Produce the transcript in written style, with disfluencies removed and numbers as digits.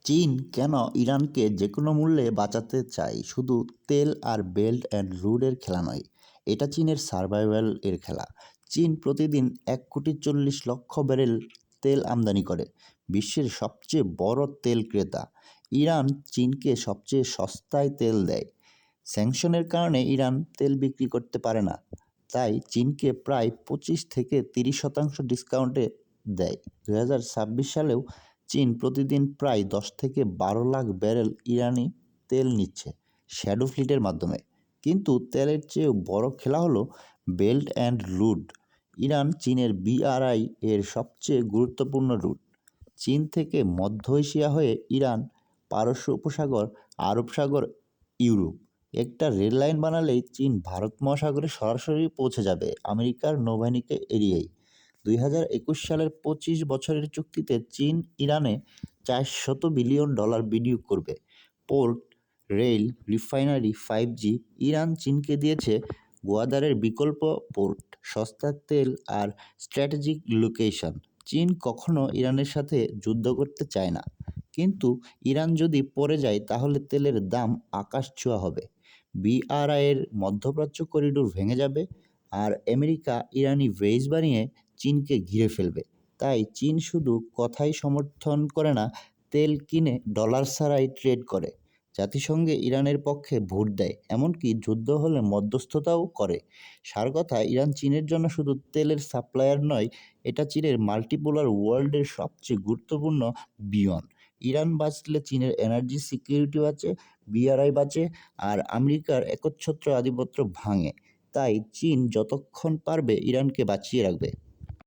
চীন কেন ইরানকে যেকোনো মূল্যে বাঁচাতে চায়? শুধু তেল আর বেল্ট অ্যান্ড রোডের খেলা নয়, এটা চীনের সারভাইভাল এর খেলা। চীন প্রতিদিন 1,40,00,000 ব্যারেল তেল আমদানি করে, বিশ্বের সবচেয়ে বড় তেল ক্রেতা। ইরান চীনকে সবচেয়ে সস্তায় তেল দেয়। স্যাংশনের কারণে ইরান তেল বিক্রি করতে পারে না, তাই চীনকে প্রায় 25-30% ডিসকাউন্টে দেয়। 2026 সালেও চীন প্রতিদিন প্রায় 10-12 লাখ ব্যারেল ইরানি তেল নিচ্ছে শ্যাডো ফ্লিটের মাধ্যমে। কিন্তু তেলের চেয়েও বড় খেলা হলো বেল্ট অ্যান্ড রোড। ইরান চীনের BRI এর সবচেয়ে গুরুত্বপূর্ণ রুট। চীন থেকে মধ্য এশিয়া হয়ে ইরান, পারস্য উপসাগর, আরব সাগর, ইউরোপ। একটা রেল লাইন বানালেই চীন ভারত মহাসাগরে সরাসরি পৌঁছে যাবে আমেরিকার নৌবাহিনীকে এড়িয়েই। 2021 সালের 25 বছরের চুক্তিতে চীন ইরানে $400 বিলিয়ন বিনিয়োগ করবে। Port, rail, refinery, 5G। Iran চীনকে দিয়েছে গোয়াদারের বিকল্প পোর্ট, সস্তা তেল আর স্ট্র্যাটেজিক লোকেশন। চীন কখনো ইরানের সাথে যুদ্ধ করতে চায় না, কিন্তু ইরান যদি পড়ে যায় তাহলে তেলের দাম আকাশ ছোঁয়া হবে। BRI এর মধ্যপ্রাচ্য করিডোর ভেঙে যাবে, আর আমেরিকা ইরানি বেস বানিয়ে চীনকে ঘিরে ফেলবে। তাই চীন শুধু কথাই সমর্থন করে না, তেল কিনে ডলার ছাড়াই ট্রেড করে। জাতিসংঘে ইরানের পক্ষে ভোট দেয়, এমনকি যুদ্ধ হলে মধ্যস্থতাও করে। সার কথা, ইরান চীনের জন্য শুধু তেলের সাপ্লায়ার নয়, এটা চীনের মাল্টিপোলার ওয়ার্ল্ডের সবচেয়ে গুরুত্বপূর্ণ বিয়ন। ইরান বাঁচলে চীনের এনার্জি সিকিউরিটি বাঁচে, BRI বাঁচে, আর আমেরিকার একচ্ছত্র আধিপত্য ভাঙে। তাই চীন যতক্ষণ পারবে ইরানকে বাঁচিয়ে রাখবে।